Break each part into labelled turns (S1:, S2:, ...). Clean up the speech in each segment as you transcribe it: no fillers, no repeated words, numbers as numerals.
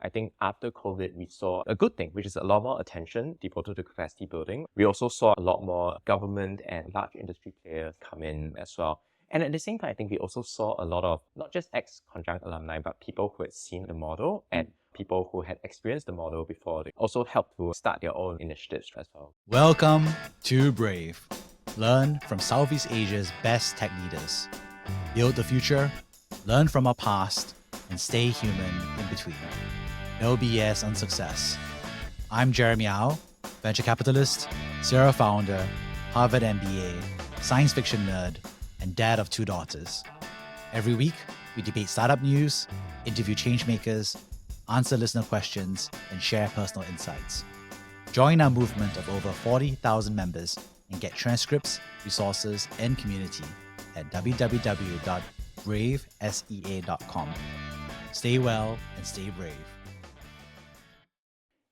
S1: I think after COVID, we saw a good thing, which is a lot more attention devoted to capacity building. We also saw a lot more government and large industry players come in as well. And at the same time, I think we also saw a lot of not just ex-Conjunct alumni, but people who had seen the model and people who had experienced the model before. They also helped to start their own initiatives as well.
S2: Welcome to Brave. Learn from Southeast Asia's best tech leaders. Build the future, learn from our past, and stay human in between. No BS on success. I'm Jeremy Au, venture capitalist, serial founder, Harvard MBA, science fiction nerd, and dad of 2 daughters. Every week, we debate startup news, interview changemakers, answer listener questions, and share personal insights. Join our movement of over 40,000 members and get transcripts, resources, and community at www.bravesea.com. Stay well and stay brave.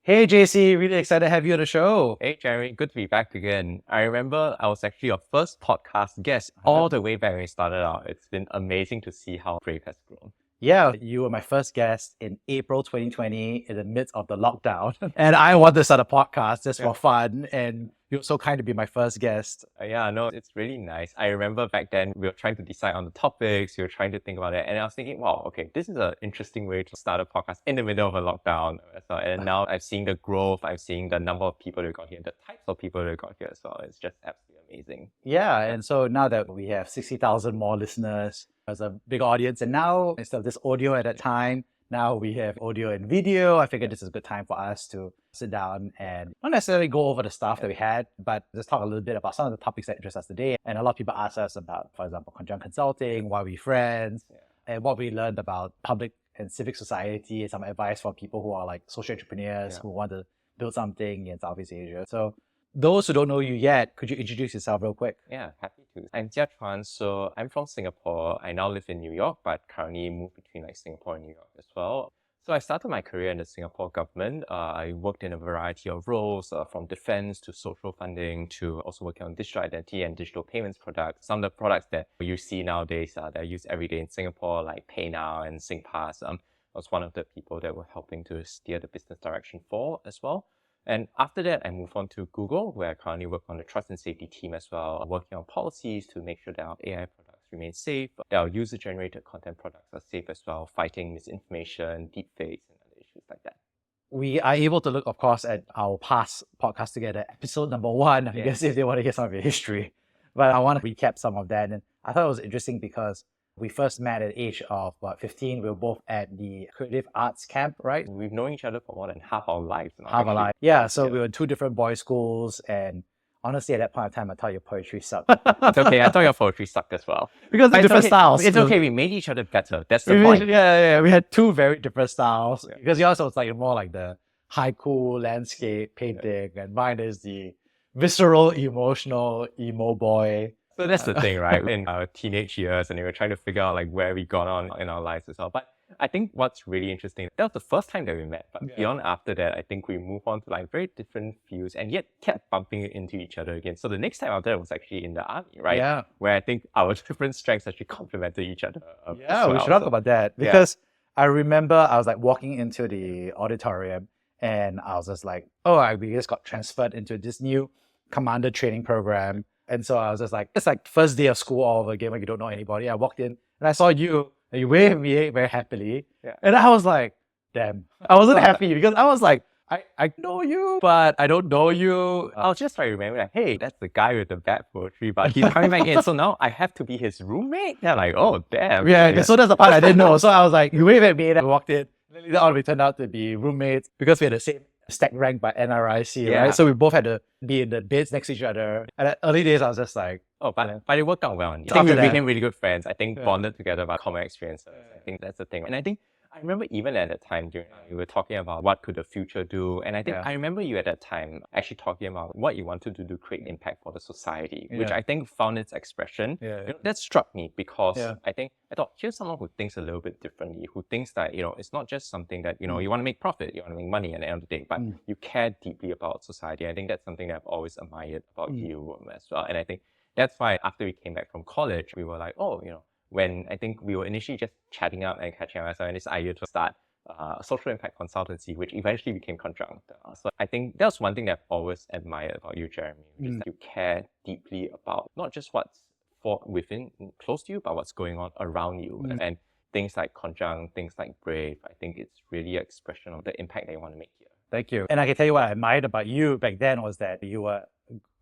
S2: Hey JC, really excited to have you on the show.
S1: Hey Jeremy, good to be back again. I remember I was actually your first podcast guest all the way back when we started out. It's been amazing to see how Brave has grown.
S2: Yeah, you were my first guest in April 2020 in the midst of the lockdown. And I wanted to start a podcast just for fun. And you were so kind to be my first guest.
S1: Yeah, no, it's really nice. I remember back then we were trying to decide on the topics, we were trying to think about it. And I was thinking, wow, okay, this is an interesting way to start a podcast in the middle of a lockdown. And now I've seen the growth, I've seen the number of people that got here, the types of people that got here as well. It's just absolutely amazing.
S2: Yeah, and so now that we have 60,000 more listeners, there's a big audience. And now, instead of this audio at that time, now we have audio and video. I figured this is a good time for us to sit down and not necessarily go over the stuff that we had, but just talk a little bit about some of the topics that interest us today. And a lot of people ask us about, for example, Conjunct Consulting, why we're friends, and what we learned about public and civic society, some advice for people who are like social entrepreneurs who want to build something in Southeast Asia. So those who don't know you yet, could you introduce yourself real quick?
S1: Yeah, happy to. I'm Jiachuan, so I'm from Singapore. I now live in New York, but currently move between Singapore and New York as well. So I started my career in the Singapore government. I worked in a variety of roles, from defense to social funding to also working on digital identity and digital payments products. Some of the products that you see nowadays that are used every day in Singapore, like PayNow and SingPass, I was one of the people that were helping to steer the business direction for as well. And after that, I moved on to Google, where I currently work on the trust and safety team as well, working on policies to make sure that our AI products remain safe, that our user-generated content products are safe as well, fighting misinformation, deepfakes, and other issues like that.
S2: We are able to look, of course, at our past podcast together, episode number 1, I guess, if they want to hear some of your history. But I want to recap some of that. And I thought it was interesting because we first met at the age of 15. We were both at the creative arts camp, right?
S1: We've known each other for more than half our lives now.
S2: Half our life. Yeah, so we were in 2 different boys' schools. And honestly, at that point of time, I thought your poetry sucked.
S1: It's okay. I thought your poetry sucked as well.
S2: Because of different styles.
S1: It's okay. We made each other better. That's the point.
S2: We had 2 very different styles. Yeah. Because yours was like more like the haiku, landscape, painting. And mine is the visceral, emotional, emo boy.
S1: So that's the thing, right? In our teenage years, and we were trying to figure out like where we got on in our lives as well. But I think what's really interesting, that was the first time that we met. But beyond after that, I think we moved on to like very different fields and yet kept bumping into each other again. So the next time after that was actually in the army, right?
S2: Yeah.
S1: Where I think our different strengths actually complemented each other.
S2: Yeah, we should talk about that. Because I remember I was like walking into the auditorium and I was just like, we just got transferred into this new commander training program. And so I was just like, it's like first day of school all over again when you don't know anybody. I walked in and I saw you and you waved at me very happily. Yeah. And I was like, damn. I wasn't happy because I was like, I know you, but I don't know you.
S1: I was just trying to remember, like, hey, that's the guy with the bad poetry, but he's coming back in. So now I have to be his roommate? Yeah, like, oh, damn.
S2: Yeah, so that's the part I didn't know. So I was like, you waved at me and I walked in. And then later on, we turned out to be roommates because we had the same stack rank by NRIC, right? So we both had to be in the beds next to each other. And at early days, I was just like,
S1: but it worked out well. I think we became really good friends. I think bonded together by common experiences. I think that's the thing. And I think I remember even at that time, we were talking about what could the future do. And I think I remember you at that time actually talking about what you wanted to do, create impact for the society, which I think found its expression. You know, that struck me because I thought, here's someone who thinks a little bit differently, who thinks that, it's not just something that, you want to make profit, you want to make money at the end of the day, but you care deeply about society. I think that's something that I've always admired about you as well. And I think that's why after we came back from college, we were like, when I think we were initially just chatting up and catching up and this idea to start social impact consultancy, which eventually became Conjunct. So I think that's one thing that I've always admired about you, Jeremy, which is that you care deeply about not just what's within, close to you, but what's going on around you. And things like Conjunct, things like Brave, I think it's really an expression of the impact that you want to make here.
S2: Thank you. And I can tell you what I admired about you back then was that you were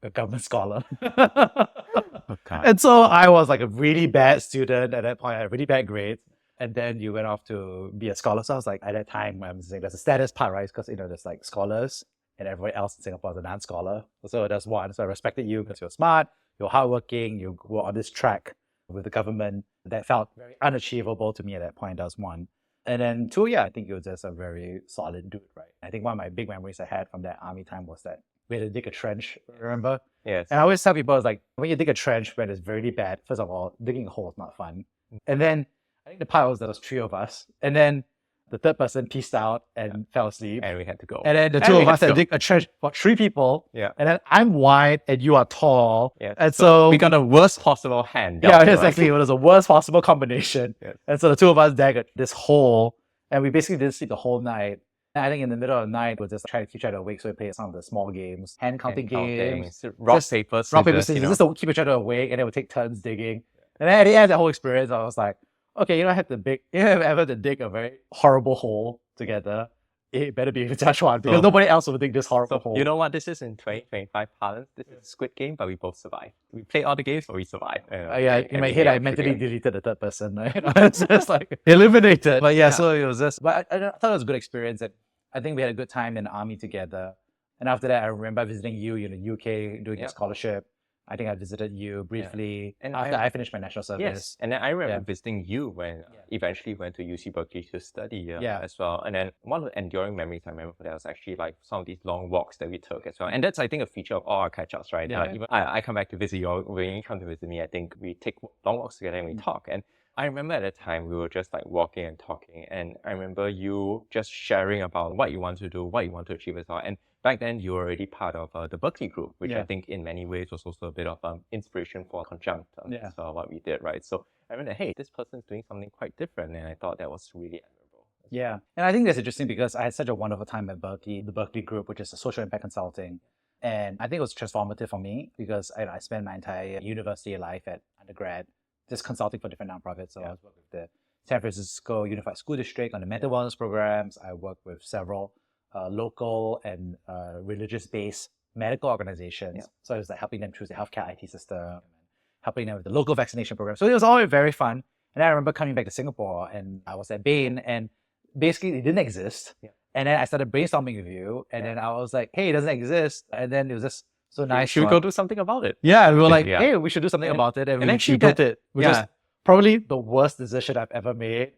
S2: a government scholar.
S1: Okay.
S2: And so I was like a really bad student at that point. I had really bad grades. And then you went off to be a scholar. So I was like, at that time, I'm saying there's a status part, right? Because, there's like scholars and everybody else in Singapore is a non-scholar. So that's one. So I respected you because you're smart, you're hardworking, you were on this track with the government that felt very unachievable to me at that point. That was one. And then two, I think you were just a very solid dude, right? I think one of my big memories I had from that army time was that we had to dig a trench, remember?
S1: Yes.
S2: And I always tell people, it's like, when you dig a trench when it's very bad, first of all, digging a hole is not fun. And then I think the part was there was three of us. And then the third person pieced out and fell asleep.
S1: And we had to go.
S2: And then the two of us had to dig a trench for three people.
S1: Yeah.
S2: And then I'm wide and you are tall.
S1: Yeah.
S2: And so
S1: we got the worst possible hand.
S2: Yeah, exactly. It was the worst possible combination.
S1: Yes.
S2: And so the two of us dug this hole and we basically didn't sleep the whole night. And I think in the middle of the night, we just trying to keep each other awake. So we played some of the small games, hand counting games.
S1: Rock, paper, scissors.
S2: Just to keep each other awake, and then we take turns digging. And then at the end of the whole experience, I was like, okay, you have ever to dig a very horrible hole together, it better be with Jiachuan because nobody else will dig this horrible hole.
S1: You know what this is in 2025 parlance? This is Squid Game, but we both survive. We play all the games, but we survive.
S2: In my head, I mentally deleted the third person. Right? It's just like eliminated. But so it was just, but I thought it was a good experience. And I think we had a good time in the army together. And after that, I remember visiting you in the UK doing a scholarship. I think I visited you briefly after I finished my national service.
S1: Yes, and then I remember visiting you when eventually went to UC Berkeley to study as well. And then one of the enduring memories I remember for that was actually like some of these long walks that we took as well. And that's, I think, a feature of all our catch-ups, right? Even I come back to visit you, when you come to visit me, I think we take long walks together and we talk. And I remember at the time we were just like walking and talking, and I remember you just sharing about what you want to do, what you want to achieve as well. And back then you were already part of the Berkeley group, which I think in many ways was also a bit of inspiration for Conjunct as well, what we did, right? So I remember, hey, this person's doing something quite different, and I thought that was really admirable.
S2: Yeah, and I think that's interesting because I had such a wonderful time at Berkeley, the Berkeley group, which is a social impact consulting. And I think it was transformative for me because I spent my entire university life at undergrad just consulting for different nonprofits. So I was working with the San Francisco Unified School District on the mental wellness programs. I worked with several local and religious-based medical organizations. So it was like helping them choose the healthcare IT system, helping them with the local vaccination program. So it was all very fun. And I remember coming back to Singapore and I was at Bain and basically it didn't exist. And then I started brainstorming with you and then I was like, hey, it doesn't exist. And then it was just so nice.
S1: Should we go do something about it?
S2: Yeah, we were like, hey, we should do something about it. And we actually built it, which is probably the worst decision I've ever made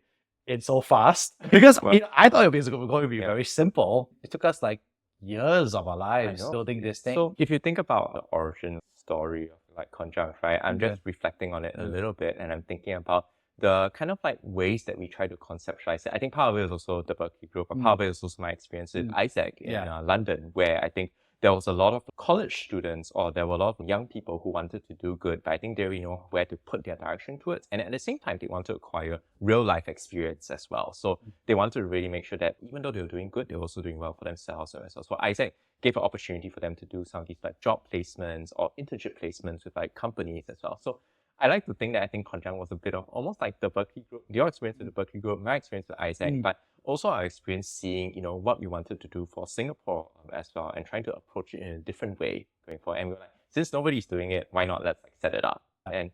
S2: in so fast. Because I thought it was going to be very simple. It took us like years of our lives building this thing.
S1: So if you think about the origin story of like Conjunct, right? I'm just reflecting on it a little bit and I'm thinking about the kind of like ways that we try to conceptualize it. I think part of it is also the Berkeley group, but part of it is also my experience with Isaac in London, where I think there was a lot of college students or there were a lot of young people who wanted to do good, but I think they didn't know where to put their direction towards. And at the same time, they want to acquire real life experience as well. So they want to really make sure that even though they were doing good, they were also doing well for themselves as well. So Isaac gave an opportunity for them to do some of these like job placements or internship placements with like companies as well. So I like to think that I think Conjunct was a bit of almost like the Berkeley group, your experience with the Berkeley group, my experience with Isaac, but also our experience seeing, what we wanted to do for Singapore as well and trying to approach it in a different way going forward. And we were like, since nobody's doing it, why not let's like set it up? And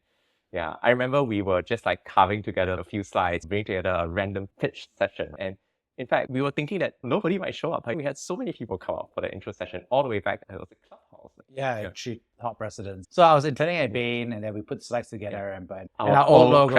S1: I remember we were just like carving together a few slides, bringing together a random pitch session. And in fact, we were thinking that nobody might show up. Like we had so many people come up for the intro session all the way back. It was a clubhouse.
S2: Top presidents. So I was interning at Bain and then we put slides together and our own logo.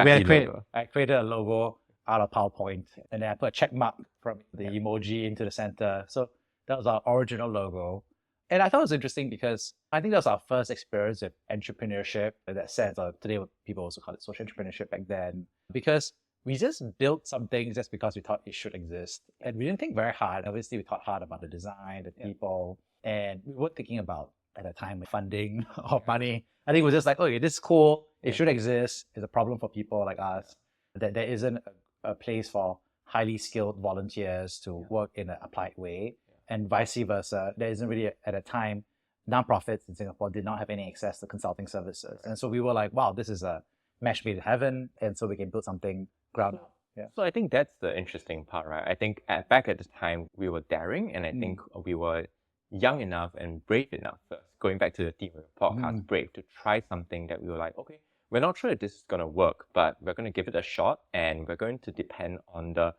S2: I created a logo out of PowerPoint and then I put a check mark from the emoji into the center. So that was our original logo. And I thought it was interesting because I think that was our first experience with entrepreneurship in that sense. Or today people also call it social entrepreneurship back then. Because we just built something just because we thought it should exist. And we didn't think very hard. Obviously, we thought hard about the design, the people, and we weren't thinking about, at the time, funding or money. I think it was just like, okay, this is cool. It should exist. It's a problem for people like us. That there isn't a place for highly skilled volunteers to work in an applied way, and vice versa. There isn't really, at a time, nonprofits in Singapore did not have any access to consulting services. And so we were like, wow, this is a match made in heaven. And so we can build something ground up. Yeah.
S1: So I think that's the interesting part, right? I think back at the time, we were daring, and I think we were young enough and brave enough, going back to the theme of the podcast, brave, to try something that we were like, okay, we're not sure if this is going to work, but we're going to give it a shot, and we're going to depend on the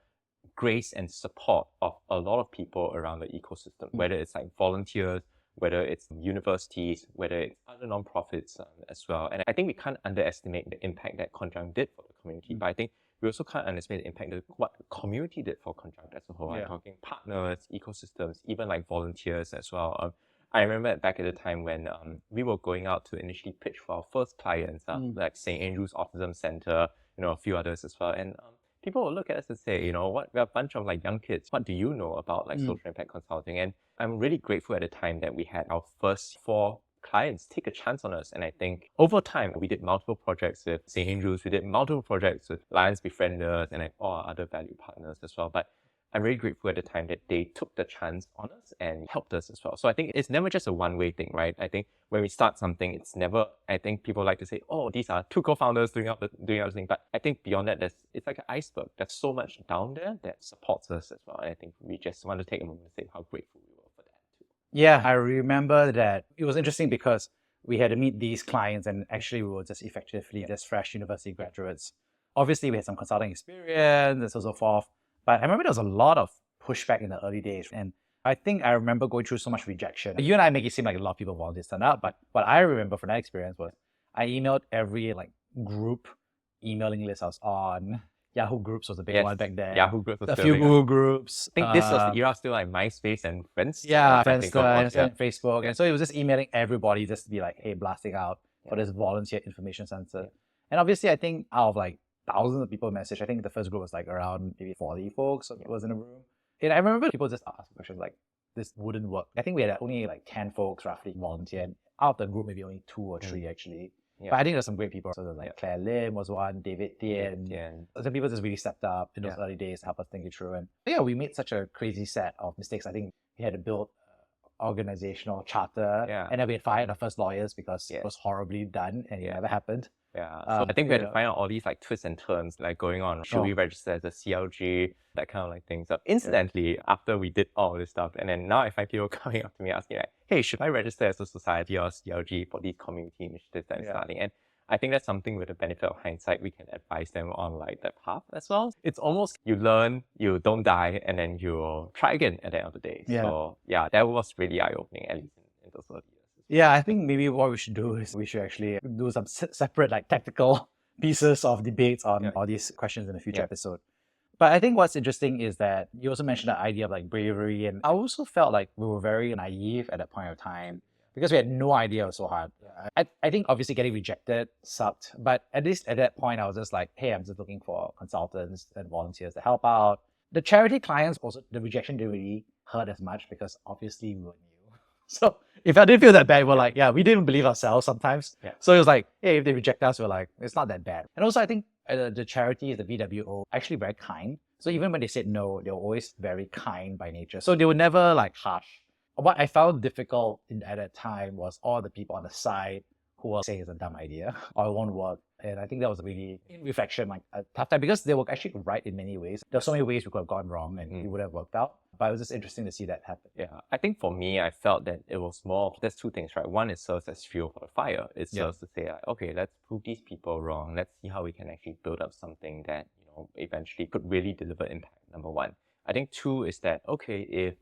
S1: grace and support of a lot of people around the ecosystem, whether it's like volunteers, whether it's universities, whether it's other nonprofits as well. And I think we can't underestimate the impact that Conjunct did for the community, but I think we also can't underestimate the impact of what the community did for Conjunct as a whole. I'm talking partners, ecosystems, even like volunteers as well. I remember back at the time when we were going out to initially pitch for our first clients, like St. Andrew's Autism Center, a few others as well. And people will look at us and say, what, we're a bunch of like young kids. What do you know about like social impact consulting? And I'm really grateful at the time that we had our first 4 clients take a chance on us. And I think over time, we did multiple projects with St. Andrews, we did multiple projects with Lions Befrienders and like all our other value partners as well. But I'm really grateful at the time that they took the chance on us and helped us as well. So I think it's never just a one-way thing, right? I think when we start something, it's never, I think people like to say, oh, these are 2 co-founders doing everything. But I think beyond that, it's like an iceberg. There's so much down there that supports us as well. And I think we just want to take a moment to say how grateful we were for that too.
S2: Yeah, I remember that it was interesting because we had to meet these clients, and actually we were just effectively just fresh university graduates. Obviously, we had some consulting experience and so forth. But I remember there was a lot of pushback in the early days. And I think I remember going through so much rejection. You and I make it seem like a lot of people volunteers turned out, but what I remember from that experience was I emailed every like group emailing list I was on. Yahoo Groups was a big one back then.
S1: Yahoo Groups was
S2: a few Google groups.
S1: I think this was the era still like MySpace and Friends.
S2: Yeah, Friendster and Facebook. And so it was just emailing everybody just to be like, hey, blasting out for this volunteer information center. And obviously, I think out of like thousands of people message. I think the first group was like around maybe 40 folks was in a room. And I remember people just asked questions like, this wouldn't work. I think we had only like 10 folks roughly volunteer. And out of the group, maybe only 2 or 3 actually. Yeah. But I think there's some great people. So there's like Claire Lim was one, David Tien. Some people just really stepped up in those early days to help us think it through. And yeah, we made such a crazy set of mistakes. I think we had to build organizational charter. And then we had fired our first lawyers because it was horribly done and it never happened.
S1: So I think we had to find out all these like twists and turns like going on. Should we register as a CLG? That kind of like thing. So incidentally, after we did all this stuff, and then now I find people coming up to me asking like, hey, should I register as a society or CLG for these community initiatives that I'm starting? And I think that's something with the benefit of hindsight, we can advise them on like that path as well. It's almost you learn, you don't die, and then you try again at the end of the day. So yeah, that was really eye-opening, at least in those early years.
S2: Yeah, I think maybe what we should do is we should actually do some separate like tactical pieces of debates on all these questions in a future episode. But I think what's interesting is that you also mentioned the idea of like bravery, and I also felt like we were very naive at that point of time because we had no idea it was so hard. I think obviously getting rejected sucked, but at least at that point I was just like, hey, I'm just looking for consultants and volunteers to help out. The charity clients also, the rejection didn't really hurt as much because obviously we were new. So if I didn't feel that bad, we're like, we didn't believe ourselves sometimes. So it was like, hey, if they reject us, we're like, it's not that bad. And also I think the charities, the VWO, actually very kind. So even when they said no, they were always very kind by nature. So they were never like harsh. What I found difficult at that time was all the people on the side who were saying it's a dumb idea or it won't work. And I think that was really, in reflection, like a tough time because they were actually right in many ways. There were so many ways we could have gone wrong and it would have worked out. But it was just interesting to see that happen.
S1: Yeah, I think for me, I felt that it was more, there's 2 things, right? One, it serves as fuel for the fire. It serves to say, like, okay, let's prove these people wrong. Let's see how we can actually build up something that, eventually could really deliver impact, number 1. I think 2 is that, okay, if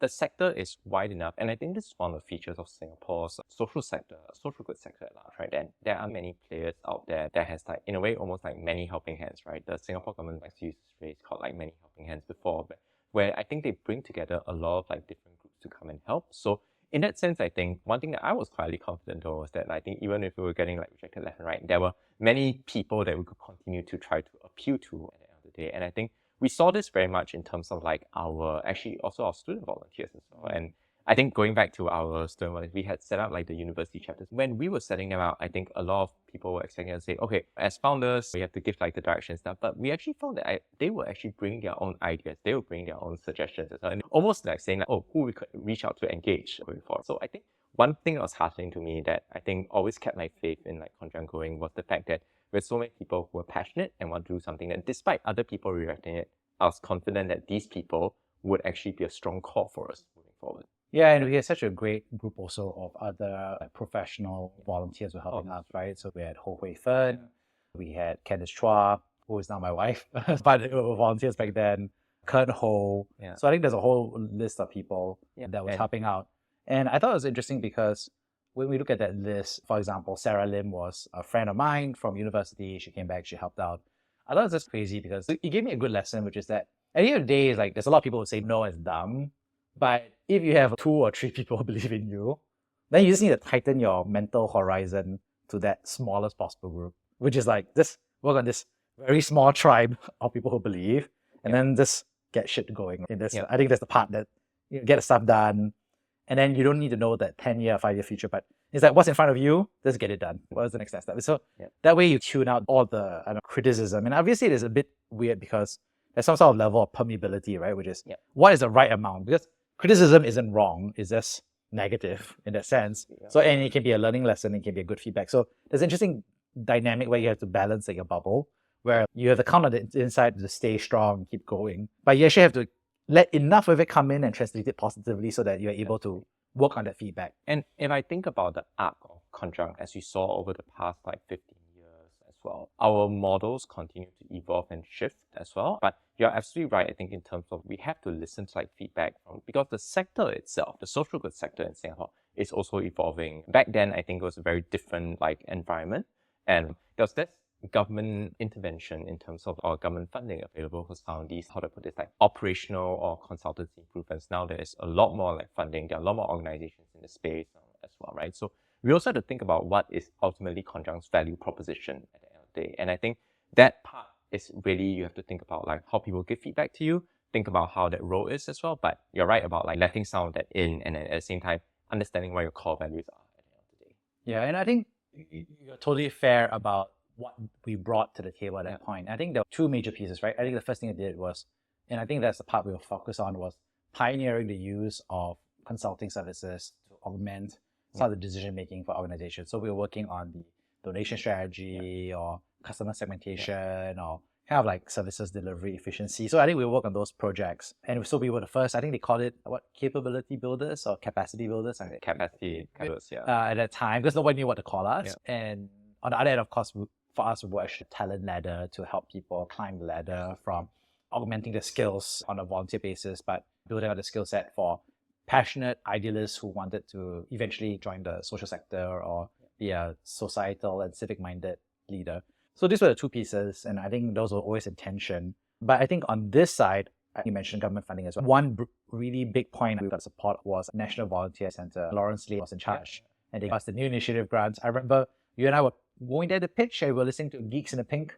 S1: the sector is wide enough, and I think this is one of the features of Singapore's social sector, social good sector at large, right? And there are many players out there that has like, in a way, almost like many helping hands, right? The Singapore government likes to use this phrase called like many helping hands before, but where I think they bring together a lot of like different groups to come and help. So in that sense, I think one thing that I was quietly confident of was that I think even if we were getting like rejected left and right, there were many people that we could continue to try to appeal to at the end of the day. And I think we saw this very much in terms of like our, actually also our student volunteers as well. And I think going back to our student, we had set up like the university chapters. When we were setting them out, I think a lot of people were expecting us to say, okay, as founders, we have to give like the direction and stuff. But we actually found that they were actually bringing their own ideas. They were bringing their own suggestions as well. And almost like saying like, oh, who we could reach out to engage going forward. So I think one thing that was heartening to me that I think always kept my faith in like Conjunct going was the fact that with so many people who were passionate and want to do something that despite other people rejecting it, I was confident that these people would actually be a strong core for us moving forward.
S2: Yeah, and we had such a great group also of other professional volunteers who were helping us, right? So we had Ho Hui Fen, we had Candice Chua, who is now my wife, but they were volunteers back then, Kern Ho.
S1: Yeah.
S2: So I think there's a whole list of people that was helping out. And I thought it was interesting because when we look at that list, for example, Sarah Lim was a friend of mine from university. She came back, she helped out. I thought it was just crazy because it gave me a good lesson, which is that at the end of the day, like there's a lot of people who say no, it's dumb. But if you have 2 or 3 people who believe in you, then you just need to tighten your mental horizon to that smallest possible group, which is like just work on this very small tribe of people who believe, and then just get shit going in this. I think that's the part that you get the stuff done, and then you don't need to know that 10-year, 5-year future, but it's like what's in front of you, just get it done. What is the next step? So that way you tune out all the criticism. And obviously it is a bit weird because there's some sort of level of permeability, right? Which is what is the right amount? Because criticism isn't wrong, it's just negative in that sense. So, and it can be a learning lesson, it can be a good feedback. So there's an interesting dynamic where you have to balance like your bubble, where you have to count on the inside to stay strong, keep going. But you actually have to let enough of it come in and translate it positively so that you're able to work on that feedback.
S1: And if I think about the arc of Conjunct, as we saw over the past like 15 years as well, our models continue to evolve and shift as well. But you're absolutely right, I think, in terms of we have to listen to like feedback from, because the sector itself, the social goods sector in Singapore is also evolving. Back then, I think it was a very different like environment. And there was this government intervention in terms of our government funding available for some of these, how to put this, like operational or consultancy improvements. Now there's a lot more like funding, there are a lot more organizations in the space as well, right? So we also have to think about what is ultimately Conjunct's value proposition at the end of the day. And I think that part is really, you have to think about like how people give feedback to you, think about how that role is as well. But you're right about like letting some of that in, and then at the same time, understanding what your core values are at the end of the day.
S2: Yeah, and I think you're totally fair about what we brought to the table at that point. I think there were 2 major pieces, right? I think the first thing I did was, and I think that's the part we will focus on, was pioneering the use of consulting services to augment some of the decision making for organizations. So we were working on the donation strategy or customer segmentation or kind of like services delivery efficiency. So I think we work on those projects. And so we were the first, I think they called it capability builders or capacity builders.
S1: Capacity builders,
S2: at that time, because nobody knew what to call us. And on the other end, of course, for us, we were actually a talent ladder to help people climb the ladder from augmenting their skills on a volunteer basis, but building out the skill set for passionate idealists who wanted to eventually join the social sector or be a societal and civic-minded leader. So these were the 2 pieces, and I think those were always in tension. But I think on this side, you mentioned government funding as well. One really big point we got support was National Volunteer Center. Lawrence Lee was in charge, and they got us the new initiative grants. I remember you and I were going there to pitch, and we were listening to Geeks in the Pink,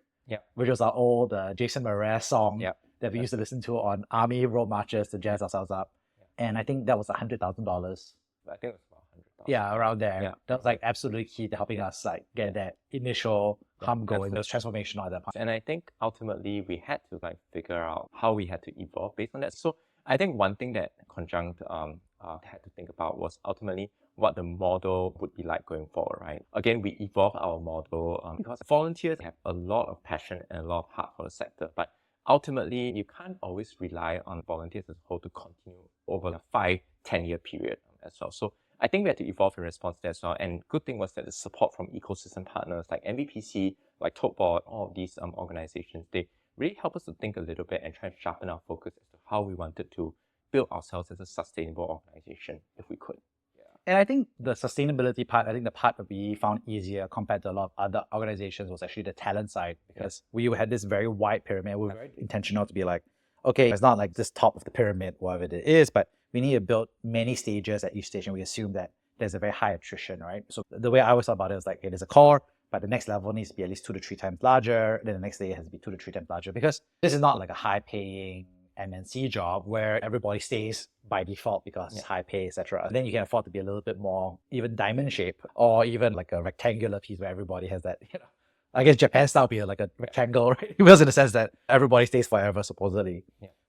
S2: which was our old Jason Mraz song that we used to listen to on army road marches to jazz ourselves up. And I think that was $100,000.
S1: I think it was about 100,000.
S2: Yeah, around there. That was like absolutely key to helping us like get that initial hum going. It was transformational at that point.
S1: And I think ultimately we had to like figure out how we had to evolve based on that. So I think one thing that Conjunct had to think about was ultimately what the model would be like going forward, right? Again, we evolved our model because volunteers have a lot of passion and a lot of heart for the sector, but ultimately you can't always rely on volunteers as a whole to continue over a 5-10 year period as well. So I think we had to evolve in response to that as well. And good thing was that the support from ecosystem partners like MVPC, like Topboard, all of these organizations, they really help us to think a little bit and try and sharpen our focus as to how we wanted to build ourselves as a sustainable organization if we could.
S2: And I think the sustainability part, I think the part that we found easier compared to a lot of other organizations was actually the talent side, because we had this very wide pyramid. We were very intentional to be like, okay, it's not like this top of the pyramid, whatever it is, but we need to build many stages at each station. We assume that there's a very high attrition, right? So the way I always thought about it is like, okay, there's a core, but the next level needs to be at least 2 to 3 times larger. Then the next day it has to be 2 to 3 times larger, because this is not like a high paying MNC job where everybody stays by default because high pay, etc. Then you can afford to be a little bit more even diamond shape or even like a rectangular piece where everybody has that, I guess Japan style be like a rectangle, right? Because in the sense that everybody stays forever, supposedly.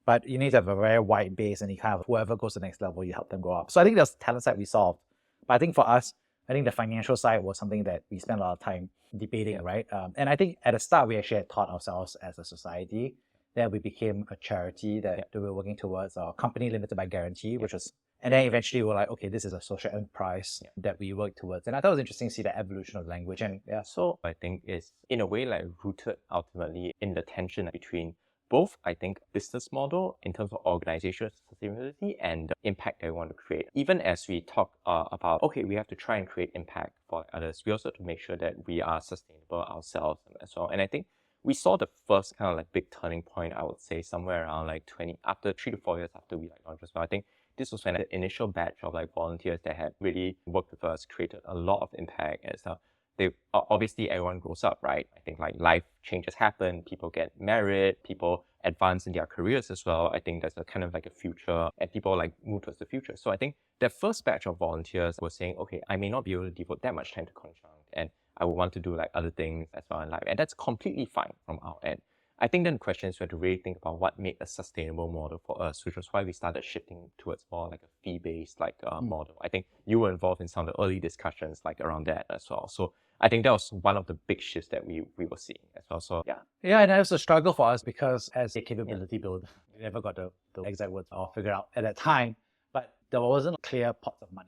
S2: But you need to have a very wide base and you kind of, whoever goes to the next level, you help them go up. So I think that's the talent side we solved. But I think for us, I think the financial side was something that we spent a lot of time debating, right? And I think at the start, we actually had taught ourselves as a society that we became a charity that we were working towards, our company limited by guarantee, which was, and then eventually we were like, okay, this is a social enterprise that we work towards. And I thought it was interesting to see the evolution of language. And
S1: so I think it's in a way like rooted ultimately in the tension between both, I think, business model in terms of organizational sustainability and the impact that we want to create. Even as we talk about, okay, we have to try and create impact for others, we also have to make sure that we are sustainable ourselves as well. And I think we saw the first kind of like big turning point, I would say, somewhere around like after 3 to 4 years after we launched as well. I think this was when the initial batch of like volunteers that had really worked with us created a lot of impact and stuff. They obviously everyone grows up, right? I think like life changes happen, people get married, people advance in their careers as well. I think there's a kind of like a future and people like move towards the future. So I think the first batch of volunteers were saying, okay, I may not be able to devote that much time to Conjunct and I would want to do like other things as well in life. And that's completely fine from our end. I think then the question is we have to really think about what made a sustainable model for us, which was why we started shifting towards more like a fee-based model. I think you were involved in some of the early discussions like around that as well. So I think that was one of the big shifts that we were seeing as well. So
S2: yeah, and it was a struggle for us because as a capability builder, we never got the exact words all figured out at that time. But there wasn't clear pots of money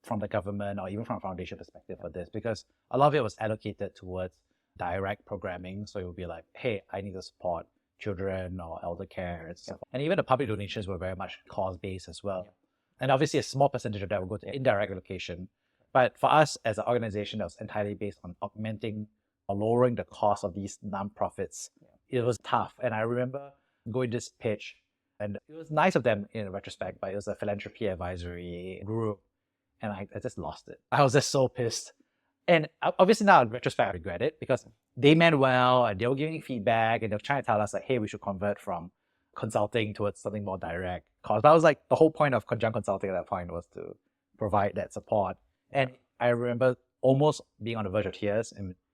S2: from the government or even from a foundation perspective for this, because a lot of it was allocated towards direct programming. So it would be like, hey, I need to support children or elder care and stuff. And even the public donations were very much cause-based as well. And obviously a small percentage of that will go to indirect allocation. But for us as an organization that was entirely based on augmenting or lowering the cost of these nonprofits, it was tough. And I remember going to this pitch, and it was nice of them in retrospect, but it was a philanthropy advisory group. And I just lost it. I was just so pissed. And obviously now in retrospect, I regret it because they meant well and they were giving feedback and they were trying to tell us like, hey, we should convert from consulting towards something more direct. But I was like, the whole point of Conjunct Consulting at that point was to provide that support. And I remember almost being on the verge of tears,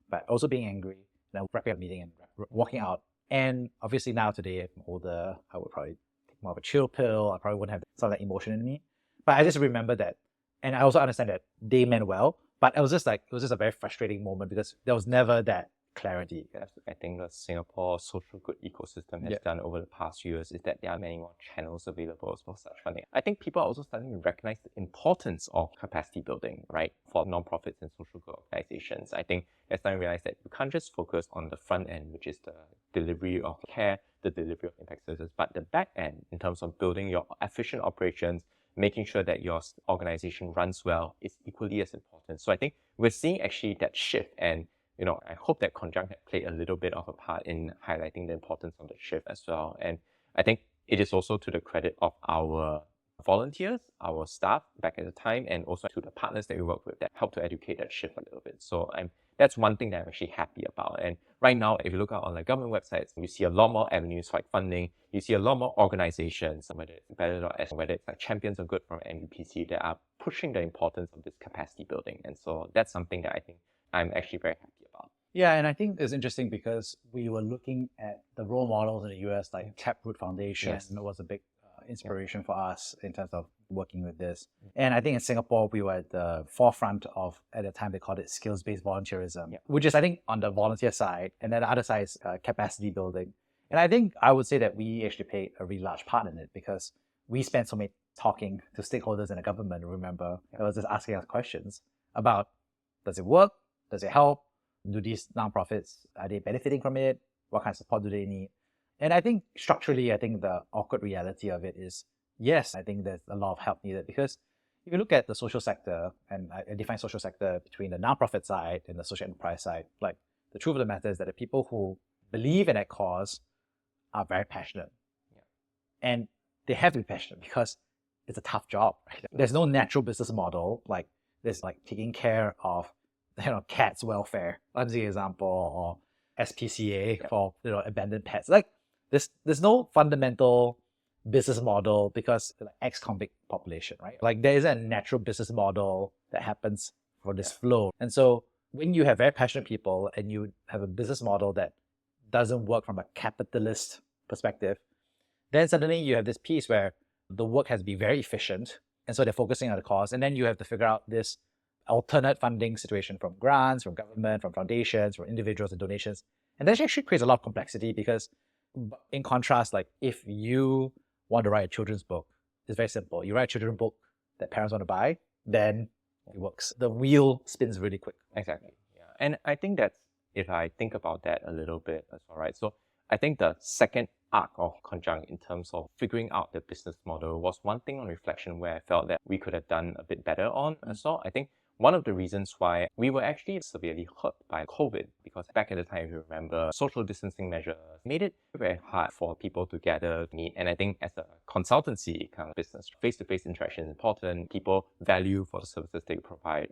S2: but also being angry, and wrapping up the meeting and walking out. And obviously now today, if I'm older, I would probably take more of a chill pill. I probably wouldn't have some of that emotion in me. But I just remember that. And I also understand that they meant well, but it was just a very frustrating moment because there was never that clarity.
S1: I think the Singapore social good ecosystem has done over the past few years is that there are many more channels available for such funding. I think people are also starting to recognize the importance of capacity building, right, for nonprofits and social good organizations. I think they're starting to realize that you can't just focus on the front end, which is the delivery of care, the delivery of impact services, but the back end in terms of building your efficient operations, making sure that your organization runs well is equally as important. So I think we're seeing actually that shift, and I hope that Conjunct had played a little bit of a part in highlighting the importance of the shift as well. And I think it is also to the credit of our volunteers, our staff back at the time, and also to the partners that we work with that helped to educate that shift a little bit. So that's one thing that I'm actually happy about. And right now, if you look out on the government websites, you see a lot more avenues for funding. You see a lot more organizations, whether it's Better.S, whether it's like Champions of Good from NUPC, that are pushing the importance of this capacity building. And so that's something that I think I'm actually very happy about.
S2: Yeah, and I think it's interesting because we were looking at the role models in the US, like Taproot Foundation was a big inspiration for us in terms of working with this. And I think in Singapore, we were at the forefront of, at the time, they called it skills-based volunteerism, which is, I think, on the volunteer side. And then the other side is capacity building. And I think I would say that we actually played a really large part in it because we spent so many talking to stakeholders in the government, remember, that was just asking us questions about, does it work? Does it help? Do these nonprofits, are they benefiting from it? What kind of support do they need? And I think structurally, I think the awkward reality of it is, yes, I think there's a lot of help needed because if you look at the social sector, and I define social sector between the nonprofit side and the social enterprise side, like the truth of the matter is that the people who believe in that cause are very passionate. And they have to be passionate because it's a tough job. Right? There's no natural business model. Like there's like taking care of cats' welfare, that's the example, or SPCA for abandoned pets. Like there's no fundamental business model because like ex-convict population, right? Like there isn't a natural business model that happens for this flow. And so when you have very passionate people and you have a business model that doesn't work from a capitalist perspective, then suddenly you have this piece where the work has to be very efficient. And so they're focusing on the cost. And then you have to figure out this alternate funding situation from grants, from government, from foundations, from individuals and donations. And that actually creates a lot of complexity because in contrast, like if you want to write a children's book, it's very simple. You write a children's book that parents want to buy, then it works. The wheel spins really quick.
S1: Exactly. Yeah. And I think that's, if I think about that a little bit as well, right? So I think the second arc of Conjunct in terms of figuring out the business model was one thing on reflection where I felt that we could have done a bit better on as well. I think one of the reasons why we were actually severely hurt by COVID, because back at the time, if you remember, social distancing measures made it very hard for people to gather, meet. And I think as a consultancy kind of business, face-to-face interaction is important. People value for the services they provide.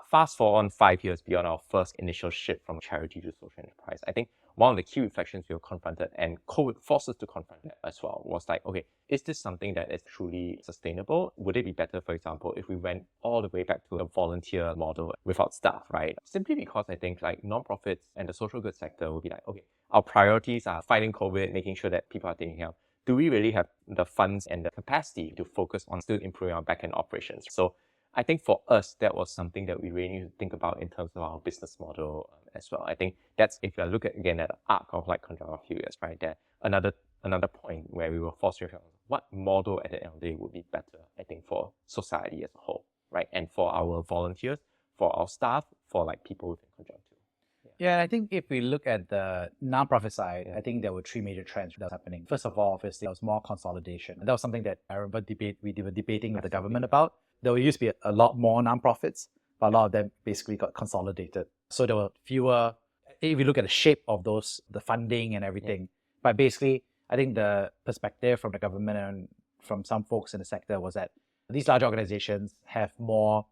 S1: Fast forward on 5 years beyond our first initial shift from charity to social enterprise, I think one of the key reflections we were confronted, and COVID forced us to confront that as well, was like, okay, is this something that is truly sustainable? Would it be better, for example, if we went all the way back to a volunteer model without staff, right? Simply because I think like nonprofits and the social good sector will be like, okay, our priorities are fighting COVID, making sure that people are taken care of. Do we really have the funds and the capacity to focus on still improving our back-end operations? So I think for us, that was something that we really need to think about in terms of our business model as well. I think that's, if you look at again at the arc of like Conjunct a few years, right, there another point where we were forced to reflect on what model at the end of the day would be better, I think, for society as a whole, right? And for our volunteers, for our staff, for like people within Conjunct too.
S2: Yeah, I think if we look at the nonprofit side, I think there were three major trends that was happening. First of all, obviously, there was more consolidation. And that was something that I remember we were debating with the government about. There used to be a lot more nonprofits, but a lot of them basically got consolidated. So there were fewer, if you look at the shape of those, the funding and everything. But basically, I think the perspective from the government and from some folks in the sector was that these large organizations have more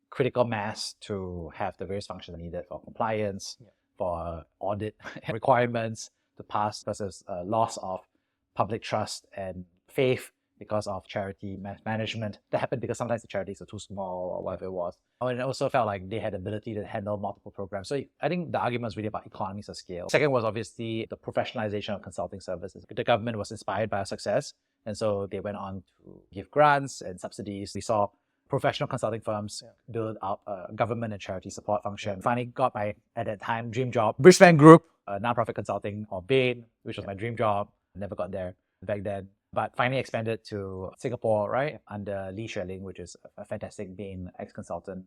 S2: critical mass to have the various functions needed for compliance, for audit requirements to pass versus loss of public trust and faith because of charity management. That happened because sometimes the charities are too small or whatever it was. And it also felt like they had the ability to handle multiple programs. So I think the argument was really about economies of scale. Second was obviously the professionalization of consulting services. The government was inspired by our success, and so they went on to give grants and subsidies. We saw professional consulting firms build out a government and charity support function. Finally got my, at that time, dream job, Brisbane Group, nonprofit consulting, or Bain, which was my dream job. Never got there back then. But finally expanded to Singapore, right, under Lee Xueling, which is a fantastic Bain ex-consultant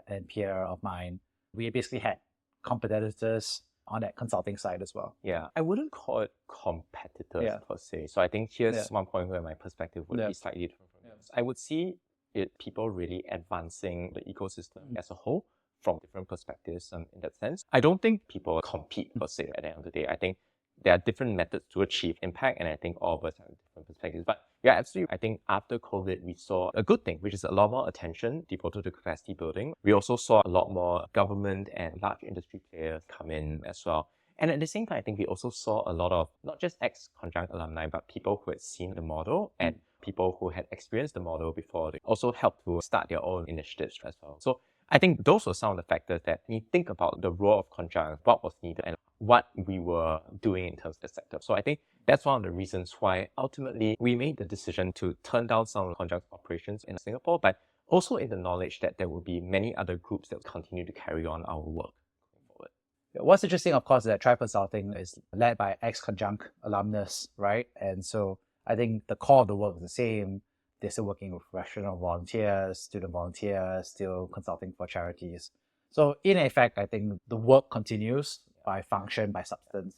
S2: and peer of mine. We basically had competitors on that consulting side as well.
S1: Yeah, I wouldn't call it competitors per se. So I think here's one point where my perspective would be slightly different from yours. I would see it people really advancing the ecosystem as a whole from different perspectives in that sense. I don't think people compete per se at the end of the day. I think there are different methods to achieve impact, and I think all of us have different perspectives. But yeah, absolutely. I think after COVID, we saw a good thing, which is a lot more attention devoted to capacity building. We also saw a lot more government and large industry players come in as well. And at the same time, I think we also saw a lot of not just ex-Conjunct alumni, but people who had seen the model and people who had experienced the model before. They also helped to start their own initiatives as well. So I think those were some of the factors that when you think about the role of Conjunct, what was needed, and what we were doing in terms of the sector. So I think that's one of the reasons why ultimately we made the decision to turn down some of Conjunct's operations in Singapore, but also in the knowledge that there will be many other groups that will continue to carry on our work going forward.
S2: What's interesting, of course, is that Tribe Consulting is led by ex-Conjunct alumnus, right? And so I think the core of the work is the same. They're still working with professional volunteers, student volunteers, still consulting for charities. So in effect, I think the work continues by function, by substance.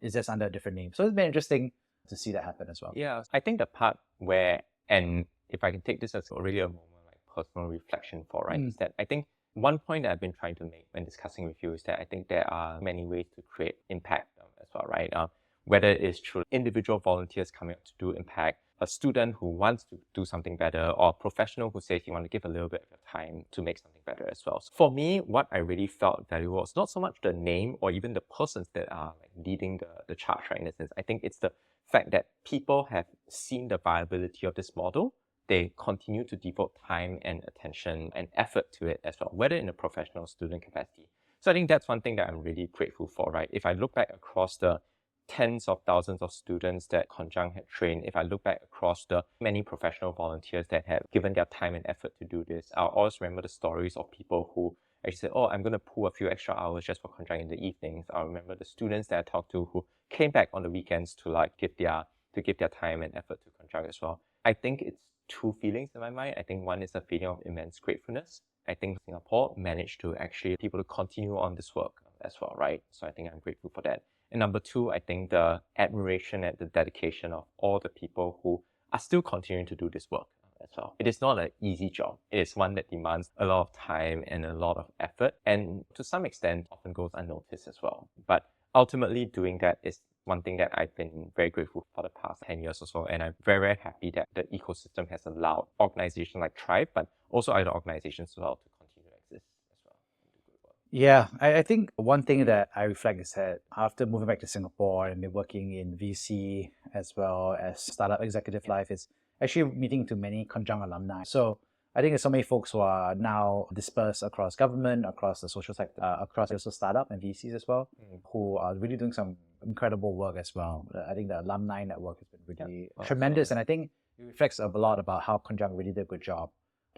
S2: It's just under a different name. So it's been interesting to see that happen as well.
S1: Yeah, I think the part where, and if I can take this as really a moment like personal reflection for, right, is that I think one point that I've been trying to make when discussing with you is that I think there are many ways to create impact as well, right? Whether it's through individual volunteers coming up to do impact, a student who wants to do something better, or a professional who says you want to give a little bit of your time to make something better as well. So for me, what I really felt valuable was not so much the name or even the persons that are like leading the charge, right, in a sense. I think it's the fact that people have seen the viability of this model. They continue to devote time and attention and effort to it as well, whether in a professional student capacity. So I think that's one thing that I'm really grateful for, right? If I look back across the tens of thousands of students that Conjunct had trained, if I look back across the many professional volunteers that have given their time and effort to do this, I'll always remember the stories of people who actually said, oh, I'm going to pull a few extra hours just for Conjunct in the evenings. I'll remember the students that I talked to who came back on the weekends to like give their time and effort to Conjunct as well. I think it's two feelings in my mind. I think one is a feeling of immense gratefulness. I think Singapore managed to actually be able to continue on this work as well, right? So I think I'm grateful for that. And number two, I think the admiration and the dedication of all the people who are still continuing to do this work as well. It is not an easy job. It is one that demands a lot of time and a lot of effort, and to some extent often goes unnoticed as well. But ultimately doing that is one thing that I've been very grateful for the past 10 years or so, and I'm very, very happy that the ecosystem has allowed organizations like Tribe, but also other organizations as well, to continue to exist as well and do good work.
S2: Yeah, I think one thing that I reflect is that after moving back to Singapore and been working in VC as well as startup executive life, is actually meeting to many Conjunct alumni. So I think there's so many folks who are now dispersed across government, across the social sector, across also startup and VCs as well, who are really doing some incredible work as well. I think the alumni network has been really tremendous, and I think it reflects a lot about how Conjunct really did a good job.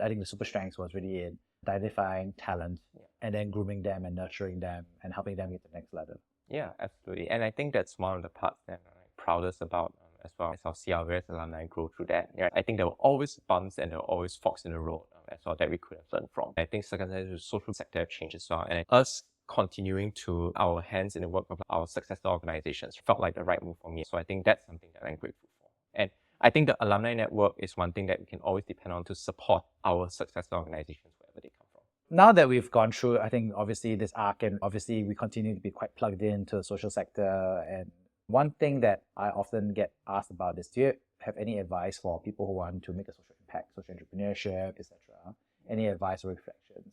S2: I think the super strengths was really in identifying talent and then grooming them and nurturing them and helping them get to the next level.
S1: Yeah, absolutely. And I think that's one of the parts that I'm proudest about as well, as I'll see our various alumni grow through that. Yeah, I think there were always bumps and there were always forks in the road as well that we could have learned from. I think secondly, the social sector have changed as well. And us continuing to our hands in the work of our successor organizations felt like the right move for me. So I think that's something that I'm grateful for. And I think the alumni network is one thing that we can always depend on to support our successor organizations wherever they come from.
S2: Now that we've gone through, I think obviously this arc, and obviously we continue to be quite plugged into the social sector. And one thing that I often get asked about is, do you have any advice for people who want to make a social impact, social entrepreneurship, etc.? Any advice or reflections?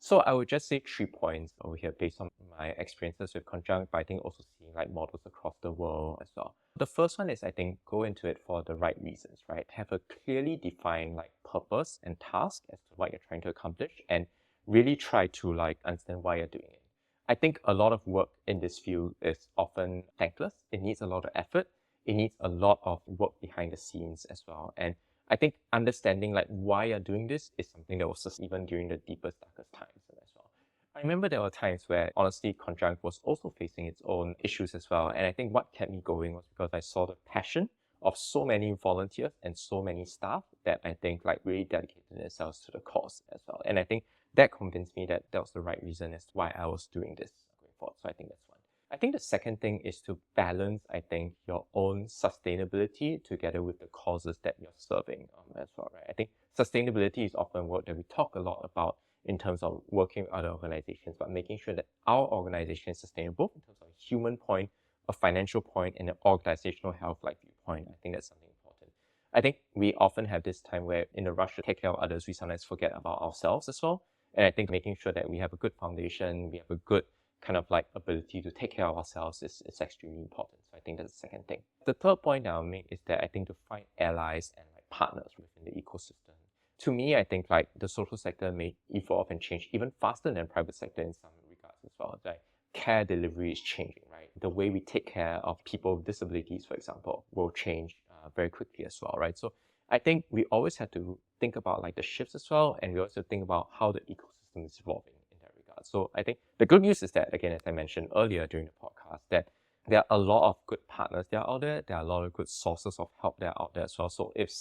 S1: So I would just say 3 points over here based on my experiences with Conjunct, but I think also seeing like models across the world as well. The first one is, I think, go into it for the right reasons, right? Have a clearly defined like purpose and task as to what you're trying to accomplish, and really try to like understand why you're doing it. I think a lot of work in this field is often thankless. It needs a lot of effort. It needs a lot of work behind the scenes as well. And I think understanding like why you're doing this is something that was just even during the deepest, darkest times as well. I remember there were times where honestly Conjunct was also facing its own issues as well. And I think what kept me going was because I saw the passion of so many volunteers and so many staff that I think like really dedicated themselves to the cause as well. And I think that convinced me that that was the right reason as to why I was doing this going forward. So I think that's one. I think the second thing is to balance, I think, your own sustainability together with the causes that you're serving as well, right? I think sustainability is often a word that we talk a lot about in terms of working with other organizations, but making sure that our organization is sustainable in terms of a human point, a financial point, and an organizational health like viewpoint. I think that's something important. I think we often have this time where in the rush to take care of others, we sometimes forget about ourselves as well. And I think making sure that we have a good foundation, we have a good kind of like ability to take care of ourselves is extremely important. So I think that's the second thing. The third point that I'll make is that I think to find allies and like partners within the ecosystem. To me, I think like the social sector may evolve and change even faster than private sector in some regards as well. Like care delivery is changing, right? The way we take care of people with disabilities, for example, will change very quickly as well, right? So I think we always have to think about like the shifts as well, and we also think about how the ecosystem is evolving in that regard. So I think the good news is that, again, as I mentioned earlier during the podcast, that there are a lot of good partners that are out there. There are a lot of good sources of help that are out there as well. So if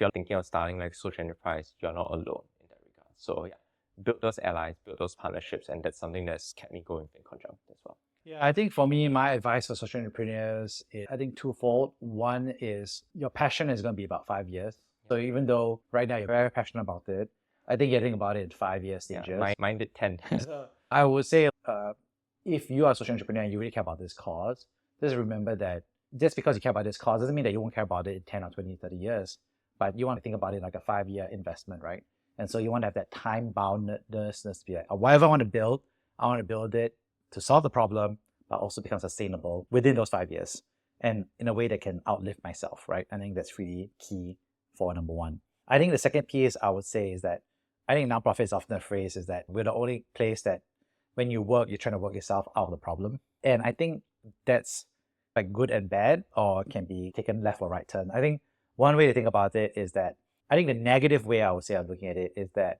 S1: you're thinking of starting like social enterprise, you're not alone in that regard. So yeah, build those allies, build those partnerships, and that's something that's kept me going in Conjunct as well.
S2: Yeah, I think for me, my advice for social entrepreneurs is, I think, twofold. One is your passion is going to be about 5 years. So even though right now you're very passionate about it, I think you're thinking about it in 5 year stages.
S1: Yeah, mine did 10.
S2: I would say if you are a social entrepreneur and you really care about this cause, just remember that
S3: just because you care about this cause doesn't mean that you won't care about it in 10 or 20, 30 years, but you want to think about it like a 5-year investment, right? And so you want to have that time-boundedness to be like, whatever I want to build it to solve the problem, but also become sustainable within those 5 years and in a way that can outlive myself, right? I think that's really key for number one. I think the second piece I would say is that I think nonprofit is often a phrase is that we're the only place that when you work, you're trying to work yourself out of the problem. And I think that's like good and bad, or can be taken left or right turn. I think one way to think about it is that I think the negative way I would say I'm looking at it is that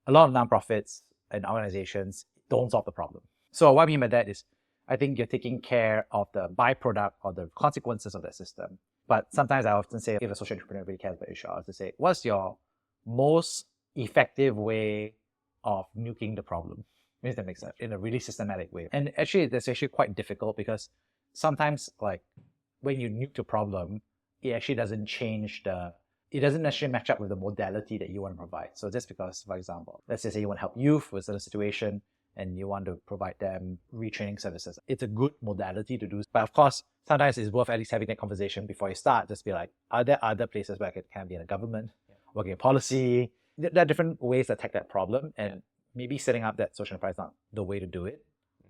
S3: a lot of nonprofits and organizations don't solve the problem. So what I mean by that is I think you're taking care of the byproduct or the consequences of that system. But sometimes I often say, if a social entrepreneur really cares about your issue, I have to say, what's your most effective way of nuking the problem? If that makes sense, in a really systematic way. And actually, that's actually quite difficult because sometimes, like, when you nuke the problem, it actually doesn't it doesn't necessarily match up with the modality that you want to provide. So just because, for example, let's just say you want to help youth with a certain situation and you want to provide them retraining services. It's a good modality to do. But of course, sometimes it's worth at least having that conversation before you start. Just be like, are there other places where I can be in a government, working in policy? There are different ways to attack that problem. And maybe setting up that social enterprise is not the way to do it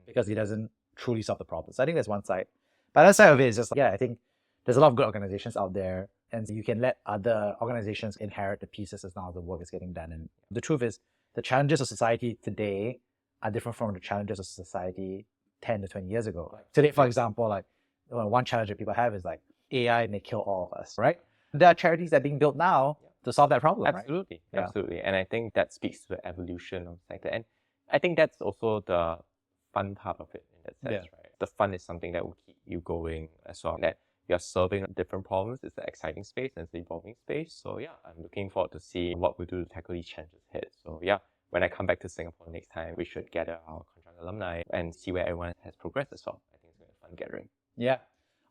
S3: because it doesn't truly solve the problem. So I think that's one side. But the other side of it is just, I think there's a lot of good organizations out there, and you can let other organizations inherit the pieces as long as the work is getting done. And the truth is, the challenges of society today are different from the challenges of society 10 to 20 years ago. Like today, for example, like one challenge that people have is like AI may kill all of us, right? There are charities that are being built now to solve that problem.
S1: Absolutely,
S3: right?
S1: Absolutely. And I think that speaks to the evolution of the sector. And I think that's also the fun part of it in that sense, right? The fun is something that will keep you going as well. That you're solving different problems. It's an exciting space and it's an evolving space. So I'm looking forward to see what we do to tackle these challenges ahead. So when I come back to Singapore next time, we should gather our Conjunct alumni and see where everyone has progressed as well. I think it's going to be a fun gathering.
S3: Yeah.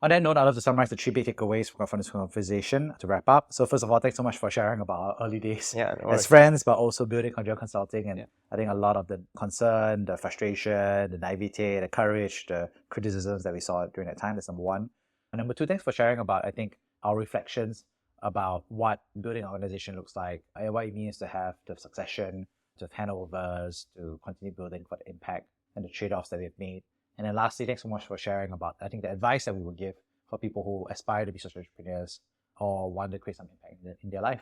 S3: On that note, I'd love to summarize the 3 big takeaways from this conversation to wrap up. So first of all, thanks so much for sharing about our early days as friends, but also building Conjunct Consulting. And I think a lot of the concern, the frustration, the naivete, the courage, the criticisms that we saw during that time, that's number one. And number two, thanks for sharing about, I think, our reflections about what building an organization looks like and what it means to have the succession, to have handovers, to continue building for the impact and the trade-offs that we've made. And then lastly, thanks so much for sharing about, I think, the advice that we would give for people who aspire to be social entrepreneurs or want to create some impact in their life.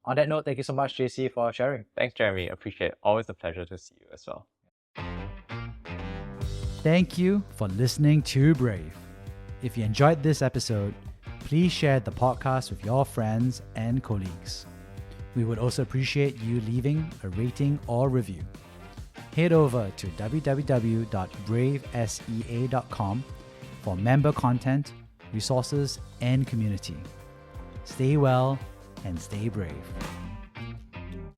S3: On that note, thank you so much, JC, for sharing.
S1: Thanks, Jeremy. Appreciate it. Always a pleasure to see you as well.
S2: Thank you for listening to Brave. If you enjoyed this episode, please share the podcast with your friends and colleagues. We would also appreciate you leaving a rating or review. Head over to www.bravesea.com for member content, resources, and community. Stay well and stay brave.